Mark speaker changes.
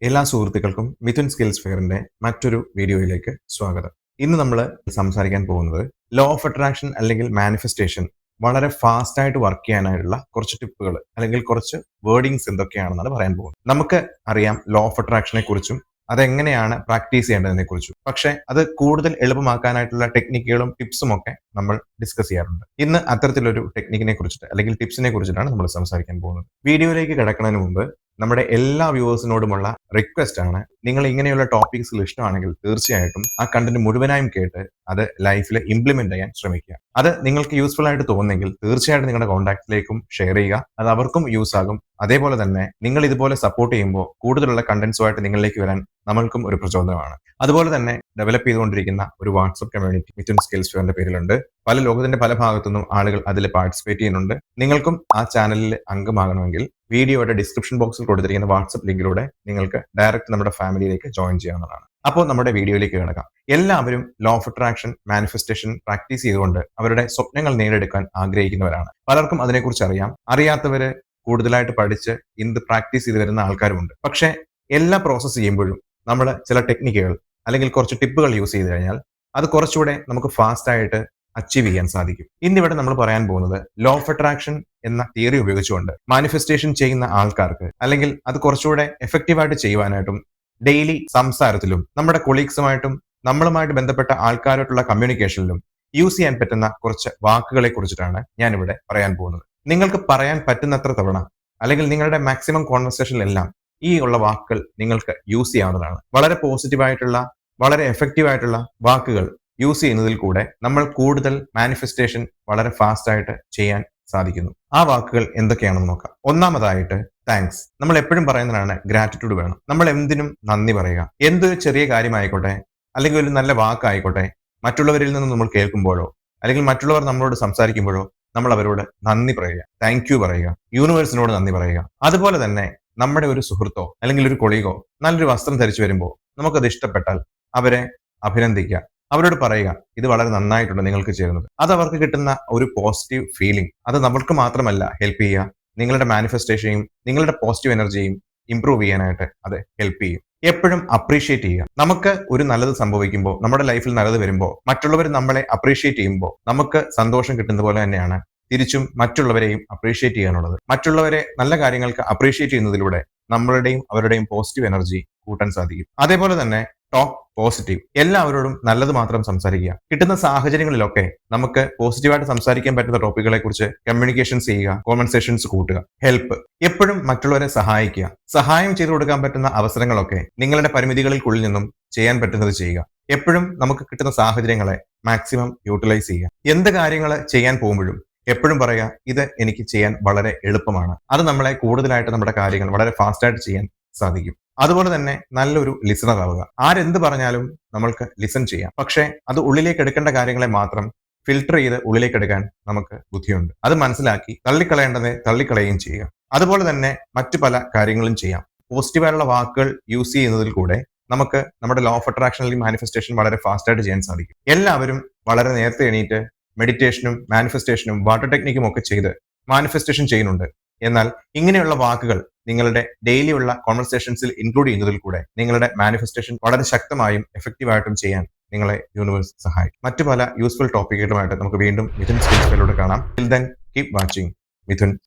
Speaker 1: എല്ലാ സുഹൃത്തുക്കൾക്കും മിഥുൻ സ്കിൽസ് ഫെയറിന്റെ മറ്റൊരു വീഡിയോയിലേക്ക് സ്വാഗതം. ഇന്ന് നമ്മൾ സംസാരിക്കാൻ പോകുന്നത് ലോ ഓഫ് അട്രാക്ഷൻ അല്ലെങ്കിൽ മാനിഫെസ്റ്റേഷൻ വളരെ ഫാസ്റ്റ് ആയിട്ട് വർക്ക് ചെയ്യാനായിട്ടുള്ള കുറച്ച് ടിപ്പുകൾ അല്ലെങ്കിൽ കുറച്ച് വേർഡിങ്സ് എന്തൊക്കെയാണെന്നാണ് പറയാൻ പോകുന്നത്. നമുക്ക് അറിയാം ലോ ഓഫ് അട്രാക്ഷനെ കുറിച്ചും അതെങ്ങനെയാണ് പ്രാക്ടീസ് ചെയ്യേണ്ടതിനെ കുറിച്ചും. പക്ഷെ അത് കൂടുതൽ എളുപ്പമാക്കാനായിട്ടുള്ള ടെക്നിക്കുകളും ടിപ്സും ഒക്കെ നമ്മൾ ഡിസ്കസ് ചെയ്യാറുണ്ട്. ഇന്ന് അത്തരത്തിലൊരു ടെക്നിക്കിനെ കുറിച്ചിട്ട് അല്ലെങ്കിൽ ടിപ്സിനെ കുറിച്ചിട്ടാണ് നമ്മൾ സംസാരിക്കാൻ പോകുന്നത്. വീഡിയോയിലേക്ക് കിടക്കുന്നതിന് മുമ്പ് നമ്മുടെ എല്ലാ വ്യൂവേഴ്സിനോടുമുള്ള റിക്വസ്റ്റ് ആണ്, നിങ്ങൾ ഇങ്ങനെയുള്ള ടോപ്പിക്സിൽ ഇഷ്ടമാണെങ്കിൽ തീർച്ചയായിട്ടും ആ കണ്ടന്റ് മുഴുവനായും കേട്ട് അത് ലൈഫിൽ ഇംപ്ലിമെന്റ് ചെയ്യാൻ ശ്രമിക്കുക. അത് നിങ്ങൾക്ക് യൂസ്ഫുൾ ആയിട്ട് തോന്നുന്നെങ്കിൽ തീർച്ചയായിട്ടും നിങ്ങളുടെ കോൺടാക്റ്റിലേക്കും ഷെയർ ചെയ്യുക. അത് അവർക്കും യൂസ് ആകും. അതേപോലെ തന്നെ നിങ്ങൾ ഇതുപോലെ സപ്പോർട്ട് ചെയ്യുമ്പോൾ കൂടുതലുള്ള കണ്ടന്റ്സുമായിട്ട് നിങ്ങളിലേക്ക് വരാൻ നമ്മൾക്കും ഒരു പ്രചോദനമാണ്. അതുപോലെ തന്നെ ഡെവലപ്പ് ചെയ്തുകൊണ്ടിരിക്കുന്ന ഒരു വാട്സ്ആപ്പ് കമ്മ്യൂണിറ്റി മിഥുൻ സ്കിൽസ് ഫെയറിന്റെ പേരിലുണ്ട്. ലോകത്തിന്റെ പല ഭാഗത്തുനിന്നും ആളുകൾ അതിൽ പാർട്ടിസിപ്പേറ്റ് ചെയ്യുന്നുണ്ട്. നിങ്ങൾക്കും ആ ചാനലിൽ അംഗമാകണമെങ്കിൽ വീഡിയോയുടെ ഡിസ്ക്രിപ്ഷൻ ബോക്സിൽ കൊടുത്തിരിക്കുന്ന വാട്സ്ആപ്പ് ലിങ്കിലൂടെ നിങ്ങൾക്ക് ഡയറക്റ്റ് നമ്മുടെ ഫാമിലിയിലേക്ക് ജോയിൻ ചെയ്യാവുന്നതാണ്. അപ്പോൾ നമ്മുടെ വീഡിയോയിലേക്ക് കിടക്കാം. എല്ലാവരും law of attraction manifestation practice ചെയ്തുകൊണ്ട് അവരുടെ സ്വപ്നങ്ങൾ നേടിയെടുക്കാൻ ആഗ്രഹിക്കുന്നവരാണ്. പലർക്കും അതിനെക്കുറിച്ച് അറിയാം. അറിയാത്തവര് കൂടുതലായിട്ട് പഠിച്ച് ഇന്ന് പ്രാക്ടീസ് ചെയ്ത് വരുന്ന ആൾക്കാരുമുണ്ട്. പക്ഷേ എല്ലാ പ്രോസസ്സ് ചെയ്യുമ്പോഴും നമ്മൾ ചില ടെക്നിക്കുകൾ അല്ലെങ്കിൽ കുറച്ച് ടിപ്പുകൾ യൂസ് ചെയ്ത് കഴിഞ്ഞാൽ അത് കുറച്ചുകൂടെ നമുക്ക് ഫാസ്റ്റ് ആയിട്ട് അച്ചീവ് ചെയ്യാൻ സാധിക്കും. ഇന്നിവിടെ നമ്മൾ പറയാൻ പോകുന്നത് ലോ ഓഫ് അട്രാക്ഷൻ എന്ന തിയറി ഉപയോഗിച്ചുകൊണ്ട് മാനിഫെസ്റ്റേഷൻ ചെയ്യുന്ന ആൾക്കാർക്ക് അല്ലെങ്കിൽ അത് കുറച്ചുകൂടെ എഫക്റ്റീവായിട്ട് ചെയ്യുവാനായിട്ടും ഡെയിലി സംസാരത്തിലും നമ്മുടെ കൊളീഗ്സുമായിട്ടും നമ്മളുമായിട്ട് ബന്ധപ്പെട്ട ആൾക്കാരായിട്ടുള്ള കമ്മ്യൂണിക്കേഷനിലും യൂസ് ചെയ്യാൻ പറ്റുന്ന കുറച്ച് വാക്കുകളെ കുറിച്ചിട്ടാണ് ഞാനിവിടെ പറയാൻ പോകുന്നത്. നിങ്ങൾക്ക് പറയാൻ പറ്റുന്നത്ര തവണ അല്ലെങ്കിൽ നിങ്ങളുടെ മാക്സിമം കോൺവെർസേഷനിലെല്ലാം ഈ ഉള്ള വാക്കുകൾ നിങ്ങൾക്ക് യൂസ് ചെയ്യാവുന്നതാണ്. വളരെ പോസിറ്റീവായിട്ടുള്ള വളരെ എഫക്റ്റീവ് ആയിട്ടുള്ള വാക്കുകൾ യൂസ് ചെയ്യുന്നതിൽ കൂടെ നമ്മൾ കൂടുതൽ മാനിഫെസ്റ്റേഷൻ വളരെ ഫാസ്റ്റ് ആയിട്ട് ചെയ്യാൻ സാധിക്കുന്നു. ആ വാക്കുകൾ എന്തൊക്കെയാണെന്ന് നോക്കാം. ഒന്നാമതായിട്ട് താങ്ക്സ്. നമ്മൾ എപ്പോഴും പറയുന്നതാണ് ഗ്രാറ്റിറ്റ്യൂഡ് വേണം. നമ്മൾ എന്തിനും നന്ദി പറയുക. എന്തൊരു ചെറിയ കാര്യമായിക്കോട്ടെ അല്ലെങ്കിൽ ഒരു നല്ല വാക്കായിക്കോട്ടെ, മറ്റുള്ളവരിൽ നിന്ന് നമ്മൾ കേൾക്കുമ്പോഴോ അല്ലെങ്കിൽ മറ്റുള്ളവർ നമ്മളോട് സംസാരിക്കുമ്പോഴോ നമ്മൾ അവരോട് നന്ദി പറയുക, താങ്ക് യു പറയുക, യൂണിവേഴ്സിനോട് നന്ദി പറയുക. അതുപോലെ തന്നെ നമ്മുടെ ഒരു സുഹൃത്തോ അല്ലെങ്കിൽ ഒരു കൊളീഗോ നല്ലൊരു വസ്ത്രം ധരിച്ചു വരുമ്പോൾ നമുക്കത് ഇഷ്ടപ്പെട്ടാൽ അവരെ അഭിനന്ദിക്കുക, അവരോട് പറയുക ഇത് വളരെ നന്നായിട്ടുണ്ട് നിങ്ങൾക്ക് ചേരുന്നത്. അത് അവർക്ക് കിട്ടുന്ന ഒരു പോസിറ്റീവ് ഫീലിംഗ് അത് നമ്മൾക്ക് മാത്രമല്ല ഹെൽപ്പ് ചെയ്യുക, നിങ്ങളുടെ മാനിഫെസ്റ്റേഷനെയും നിങ്ങളുടെ പോസിറ്റീവ് എനർജിയും ഇംപ്രൂവ് ചെയ്യാനായിട്ട് അത് ഹെൽപ്പ് ചെയ്യും. എപ്പോഴും അപ്രീഷിയേറ്റ് ചെയ്യുക. നമുക്ക് ഒരു നല്ലത് സംഭവിക്കുമ്പോൾ, നമ്മുടെ ലൈഫിൽ നല്ലത് വരുമ്പോൾ, മറ്റുള്ളവർ നമ്മളെ അപ്രീഷിയേറ്റ് ചെയ്യുമ്പോൾ നമുക്ക് സന്തോഷം കിട്ടുന്ന പോലെ തന്നെയാണ് തിരിച്ചും മറ്റുള്ളവരെയും അപ്രീഷിയേറ്റ് ചെയ്യാനുള്ളത്. മറ്റുള്ളവരെ നല്ല കാര്യങ്ങൾക്ക് അപ്രീഷിയേറ്റ് ചെയ്യുന്നതിലൂടെ നമ്മളുടെയും അവരുടെയും പോസിറ്റീവ് എനർജി കൂട്ടാൻ സാധിക്കും. അതേപോലെ തന്നെ ടോക്ക് പോസിറ്റീവ്. എല്ലാവരോടും നല്ലത് മാത്രം സംസാരിക്കുക. കിട്ടുന്ന സാഹചര്യങ്ങളിലൊക്കെ നമുക്ക് പോസിറ്റീവായിട്ട് സംസാരിക്കാൻ പറ്റുന്ന ടോപ്പിക്കുകളെ കുറിച്ച് കമ്മ്യൂണിക്കേഷൻസ് ചെയ്യുക, കോൺവെർസേഷൻസ് കൂട്ടുക. ഹെൽപ്പ്. എപ്പോഴും മറ്റുള്ളവരെ സഹായിക്കുക. സഹായം ചെയ്തു കൊടുക്കാൻ പറ്റുന്ന അവസരങ്ങളൊക്കെ നിങ്ങളുടെ പരിമിതികൾക്കുള്ളിൽ നിന്നും ചെയ്യാൻ പറ്റുന്നത് ചെയ്യുക. എപ്പോഴും നമുക്ക് കിട്ടുന്ന സാഹചര്യങ്ങളെ മാക്സിമം യൂട്ടിലൈസ് ചെയ്യുക. എന്ത് കാര്യങ്ങൾ ചെയ്യാൻ പോകുമ്പോഴും എപ്പോഴും പറയുക ഇത് എനിക്ക് ചെയ്യാൻ വളരെ എളുപ്പമാണ്. അത് നമ്മളെ കൂടുതലായിട്ട് നമ്മുടെ കാര്യങ്ങൾ വളരെ ഫാസ്റ്റ് ആയിട്ട് ചെയ്യാൻ സാധിക്കും. അതുപോലെ തന്നെ നല്ലൊരു ലിസണർ ആവുക. ആരെന്ത് പറഞ്ഞാലും നമ്മൾക്ക് ലിസൺ ചെയ്യാം. പക്ഷേ അത് ഉള്ളിലേക്ക് എടുക്കേണ്ട കാര്യങ്ങളെ മാത്രം ഫിൽട്ടർ ചെയ്ത് ഉള്ളിലേക്ക് എടുക്കാൻ നമുക്ക് ബുദ്ധിയുണ്ട്. അത് മനസ്സിലാക്കി തള്ളിക്കളയേണ്ടത് തള്ളിക്കളയുകയും ചെയ്യുക. അതുപോലെ തന്നെ മറ്റു പല കാര്യങ്ങളും ചെയ്യാം. പോസിറ്റീവായുള്ള വാക്കുകൾ യൂസ് ചെയ്യുന്നതിൽ കൂടെ നമുക്ക് നമ്മുടെ ലോ ഓഫ് അട്രാക്ഷൻ അല്ലെങ്കിൽ മാനിഫെസ്റ്റേഷൻ വളരെ ഫാസ്റ്റ് ആയിട്ട് ചെയ്യാൻ സാധിക്കും. എല്ലാവരും വളരെ നേരത്തെ എണീറ്റ് മെഡിറ്റേഷനും മാനിഫെസ്റ്റേഷനും വാട്ടർ ടെക്നിക്കും ഒക്കെ ചെയ്ത് മാനിഫെസ്റ്റേഷൻ ചെയ്യുന്നുണ്ട്. എന്നാൽ ഇങ്ങനെയുള്ള വാക്കുകൾ നിങ്ങളുടെ ഡെയിലി ഉള്ള കോൺവെർസേഷൻസിൽ ഇൻക്ലൂഡ് ചെയ്യുന്നതിൽ കൂടെ നിങ്ങളുടെ മാനിഫെസ്റ്റേഷൻ വളരെ ശക്തമായും എഫക്റ്റീവായിട്ടും ചെയ്യാൻ നിങ്ങളെ യൂണിവേഴ്സ് സഹായിക്കും. മറ്റു പല യൂസ്ഫുൾ ടോപ്പിക്കുകളുമായിട്ട് നമുക്ക് വീണ്ടും മിഥുൻ സ്കിൽസ് ഫെയറിലൂടെ കാണാം. Till then keep watching Mithun